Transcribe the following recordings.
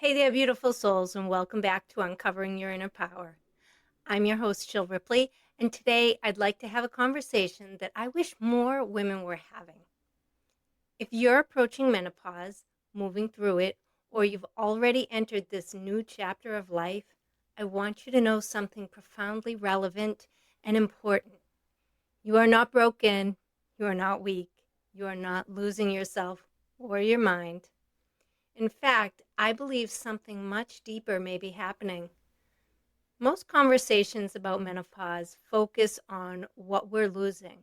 Hey there, beautiful souls, and welcome back to Uncovering Your Inner Power. I'm your host, Jill Ripley, and today I'd like to have a conversation that I wish more women were having. If you're approaching menopause, moving through it, or you've already entered this new chapter of life, I want you to know something profoundly relevant and important. You are not broken, you are not weak, you are not losing yourself or your mind. In fact, I believe something much deeper may be happening. Most conversations about menopause focus on what we're losing.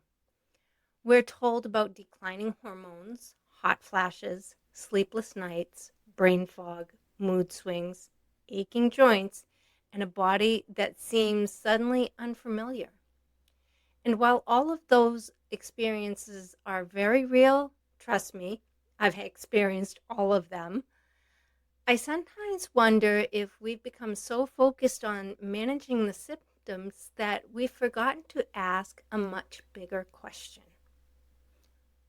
We're told about declining hormones, hot flashes, sleepless nights, brain fog, mood swings, aching joints, and a body that seems suddenly unfamiliar. And while all of those experiences are very real, trust me, I've experienced all of them. I sometimes wonder if we've become so focused on managing the symptoms that we've forgotten to ask a much bigger question.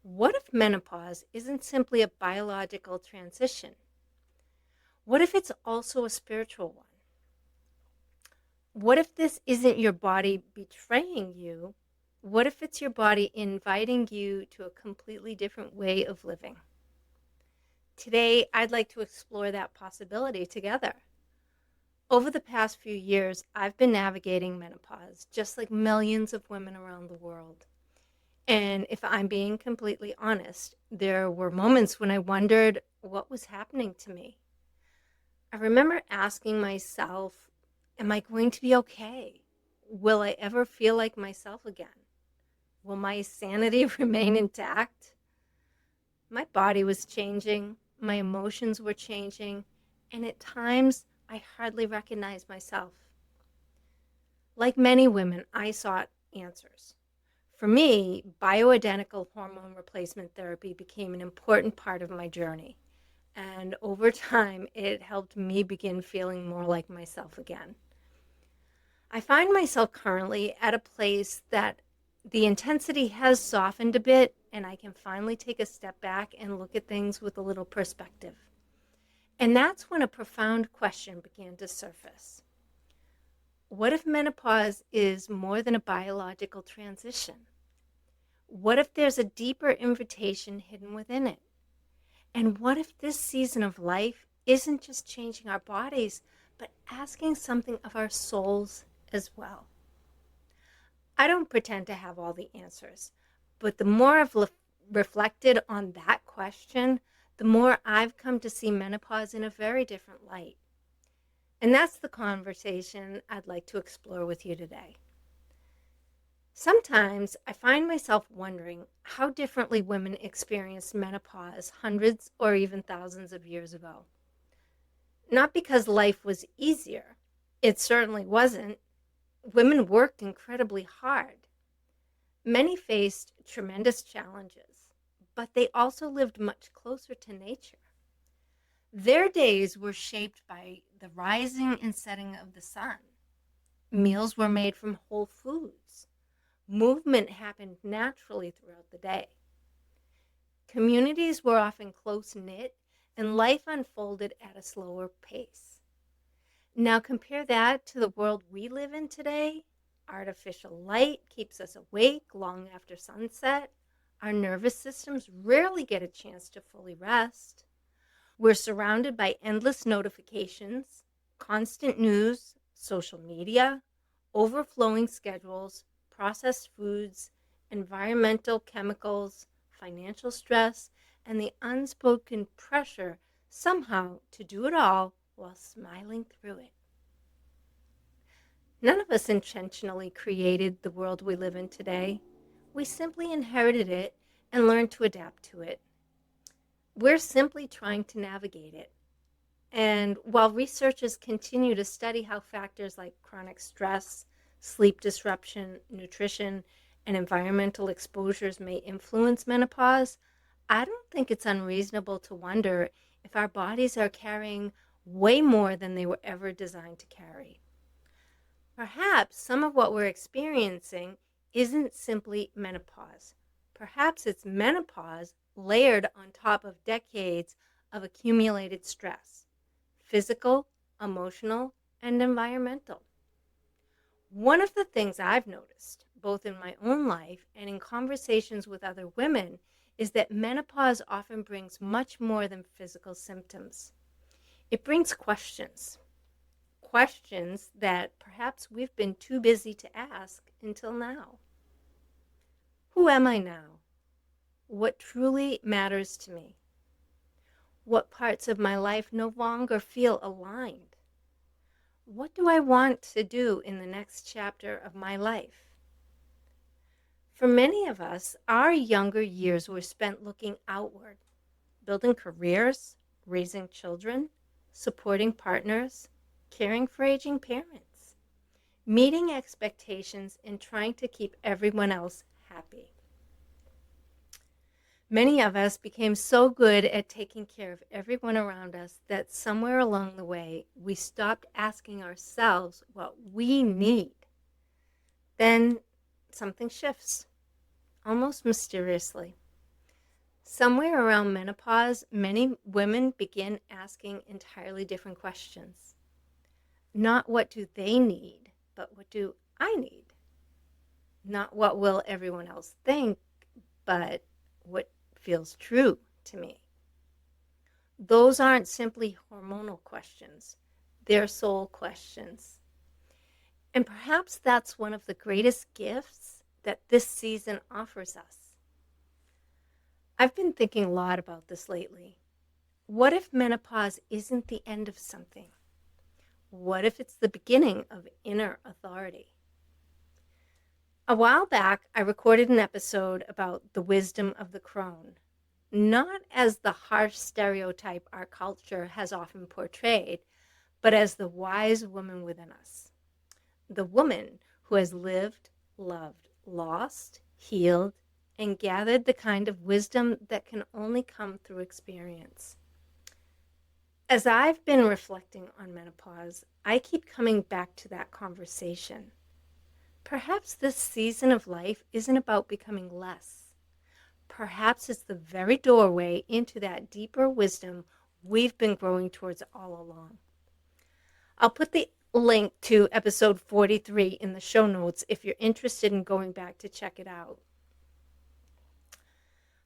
What if menopause isn't simply a biological transition? What if it's also a spiritual one? What if this isn't your body betraying you? What if it's your body inviting you to a completely different way of living? Today, I'd like to explore that possibility together. Over the past few years, I've been navigating menopause, just like millions of women around the world. And if I'm being completely honest, there were moments when I wondered what was happening to me. I remember asking myself, am I going to be okay? Will I ever feel like myself again? Will my sanity remain intact? My body was changing, my emotions were changing, and at times I hardly recognized myself. Like many women, I sought answers. For me, bioidentical hormone replacement therapy became an important part of my journey. And over time, it helped me begin feeling more like myself again. I find myself currently at a place that the intensity has softened a bit, and I can finally take a step back and look at things with a little perspective. And that's when a profound question began to surface. What if menopause is more than a biological transition? What if there's a deeper invitation hidden within it? And what if this season of life isn't just changing our bodies, but asking something of our souls as well? I don't pretend to have all the answers, but the more I've reflected on that question, the more I've come to see menopause in a very different light. And that's the conversation I'd like to explore with you today. Sometimes I find myself wondering how differently women experienced menopause hundreds or even thousands of years ago. Not because life was easier, it certainly wasn't. Women worked incredibly hard. Many faced tremendous challenges, but they also lived much closer to nature. Their days were shaped by the rising and setting of the sun. Meals were made from whole foods. Movement happened naturally throughout the day. Communities were often close-knit, and life unfolded at a slower pace. Now compare that to the world we live in today. Artificial light keeps us awake long after sunset. Our nervous systems rarely get a chance to fully rest. We're surrounded by endless notifications, constant news, social media, overflowing schedules, processed foods, environmental chemicals, financial stress, and the unspoken pressure somehow to do it all while smiling through it. None of us intentionally created the world we live in today. We simply inherited it and learned to adapt to it. We're simply trying to navigate it. And while researchers continue to study how factors like chronic stress, sleep disruption, nutrition, and environmental exposures may influence menopause, I don't think it's unreasonable to wonder if our bodies are carrying way more than they were ever designed to carry. Perhaps some of what we're experiencing isn't simply menopause. Perhaps it's menopause layered on top of decades of accumulated stress, physical, emotional, and environmental. One of the things I've noticed, both in my own life and in conversations with other women, is that menopause often brings much more than physical symptoms. It brings questions, questions that perhaps we've been too busy to ask until now. Who am I now? What truly matters to me? What parts of my life no longer feel aligned? What do I want to do in the next chapter of my life? For many of us, our younger years were spent looking outward, building careers, raising children, supporting partners, caring for aging parents, meeting expectations, and trying to keep everyone else happy. Many of us became so good at taking care of everyone around us that somewhere along the way, we stopped asking ourselves what we need. Then something shifts, almost mysteriously. Somewhere around menopause, many women begin asking entirely different questions. Not what do they need, but what do I need? Not what will everyone else think, but what feels true to me. Those aren't simply hormonal questions, they're soul questions. And perhaps that's one of the greatest gifts that this season offers us. I've been thinking a lot about this lately. What if menopause isn't the end of something? What if it's the beginning of inner authority? A while back, I recorded an episode about the wisdom of the crone, not as the harsh stereotype our culture has often portrayed, but as the wise woman within us. The woman who has lived, loved, lost, healed, and gathered the kind of wisdom that can only come through experience. As I've been reflecting on menopause, I keep coming back to that conversation. Perhaps this season of life isn't about becoming less. Perhaps it's the very doorway into that deeper wisdom we've been growing towards all along. I'll put the link to episode 43 in the show notes if you're interested in going back to check it out.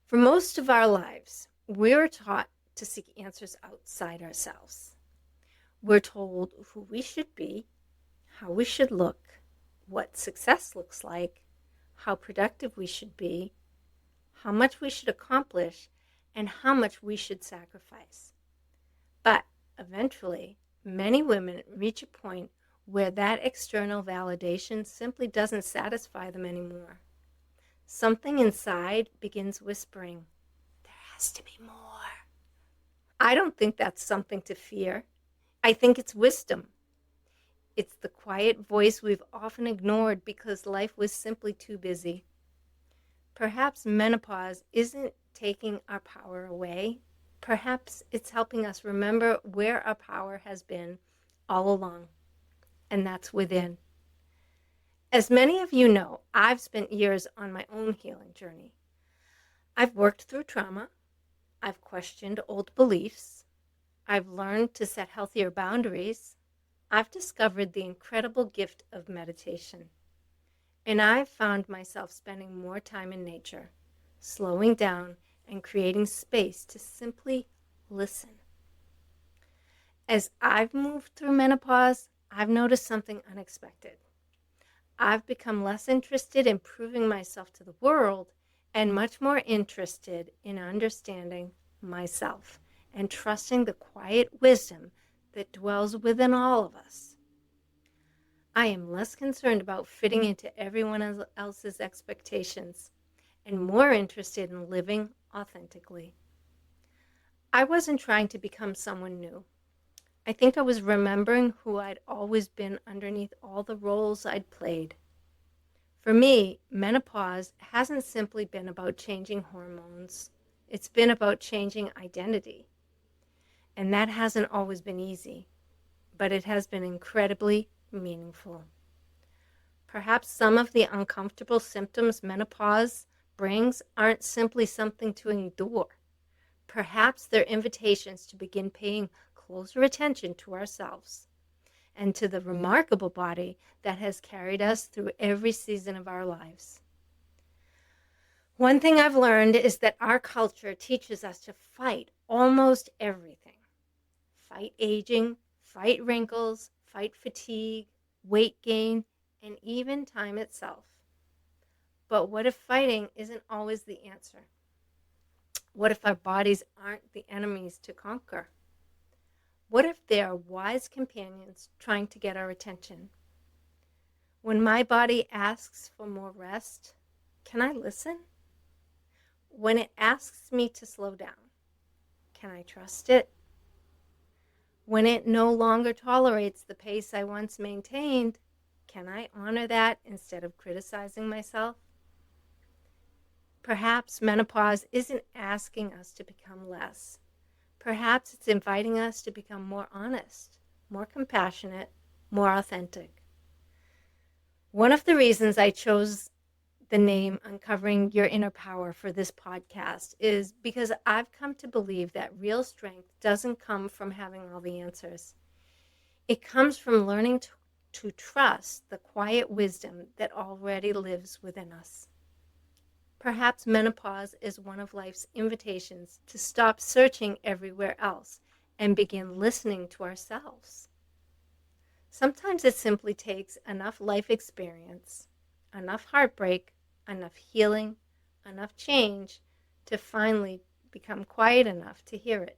For most of our lives, we're taught to seek answers outside ourselves. We're told who we should be, how we should look, what success looks like, how productive we should be, how much we should accomplish, and how much we should sacrifice. But eventually, many women reach a point where that external validation simply doesn't satisfy them anymore. Something inside begins whispering, there has to be more. I don't think that's something to fear. I think it's wisdom. It's the quiet voice we've often ignored because life was simply too busy. Perhaps menopause isn't taking our power away. Perhaps it's helping us remember where our power has been all along, and that's within. As many of you know, I've spent years on my own healing journey. I've worked through trauma. I've questioned old beliefs. I've learned to set healthier boundaries. I've discovered the incredible gift of meditation. And I've found myself spending more time in nature, slowing down and creating space to simply listen. As I've moved through menopause, I've noticed something unexpected. I've become less interested in proving myself to the world and much more interested in understanding myself and trusting the quiet wisdom that dwells within all of us. I am less concerned about fitting into everyone else's expectations and more interested in living authentically. I wasn't trying to become someone new. I think I was remembering who I'd always been underneath all the roles I'd played. For me, menopause hasn't simply been about changing hormones. It's been about changing identity. And that hasn't always been easy, but it has been incredibly meaningful. Perhaps some of the uncomfortable symptoms menopause brings aren't simply something to endure. Perhaps they're invitations to begin paying closer attention to ourselves and to the remarkable body that has carried us through every season of our lives. One thing I've learned is that our culture teaches us to fight almost everything. Fight aging, fight wrinkles, fight fatigue, weight gain, and even time itself. But what if fighting isn't always the answer? What if our bodies aren't the enemies to conquer? What if they are wise companions trying to get our attention? When my body asks for more rest, can I listen? When it asks me to slow down, can I trust it? When it no longer tolerates the pace I once maintained, can I honor that instead of criticizing myself? Perhaps menopause isn't asking us to become less. Perhaps it's inviting us to become more honest, more compassionate, more authentic. One of the reasons I chose the name Uncovering Your Inner Power for this podcast is because I've come to believe that real strength doesn't come from having all the answers. It comes from learning to trust the quiet wisdom that already lives within us. Perhaps menopause is one of life's invitations to stop searching everywhere else and begin listening to ourselves. Sometimes it simply takes enough life experience, enough heartbreak, enough healing, enough change to finally become quiet enough to hear it.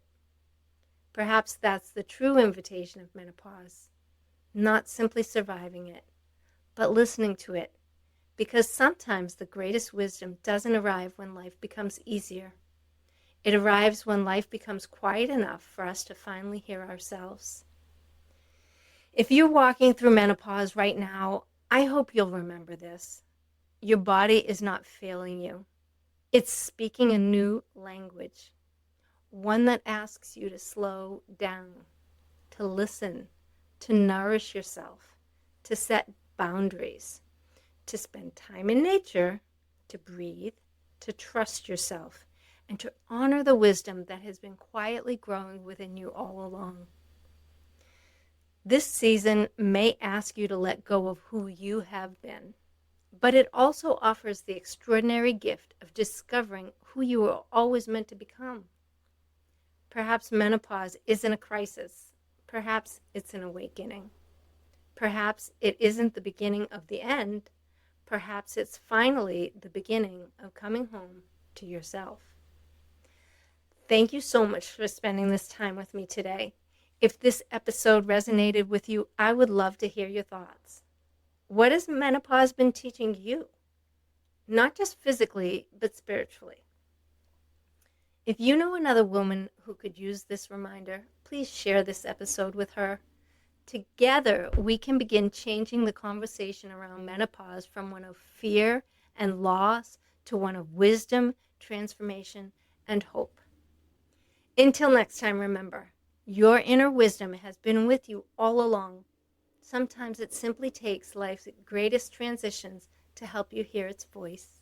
Perhaps that's the true invitation of menopause, not simply surviving it, but listening to it, because sometimes the greatest wisdom doesn't arrive when life becomes easier. It arrives when life becomes quiet enough for us to finally hear ourselves. If you're walking through menopause right now, I hope you'll remember this. Your body is not failing you. It's speaking a new language, one that asks you to slow down, to listen, to nourish yourself, to set boundaries, to spend time in nature, to breathe, to trust yourself, and to honor the wisdom that has been quietly growing within you all along. This season may ask you to let go of who you have been, but it also offers the extraordinary gift of discovering who you were always meant to become. Perhaps menopause isn't a crisis. Perhaps it's an awakening. Perhaps it isn't the beginning of the end. Perhaps it's finally the beginning of coming home to yourself. Thank you so much for spending this time with me today. If this episode resonated with you, I would love to hear your thoughts. What has menopause been teaching you? Not just physically, but spiritually. If you know another woman who could use this reminder, please share this episode with her. Together, we can begin changing the conversation around menopause from one of fear and loss to one of wisdom, transformation, and hope. Until next time, remember, your inner wisdom has been with you all along. Sometimes it simply takes life's greatest transitions to help you hear its voice.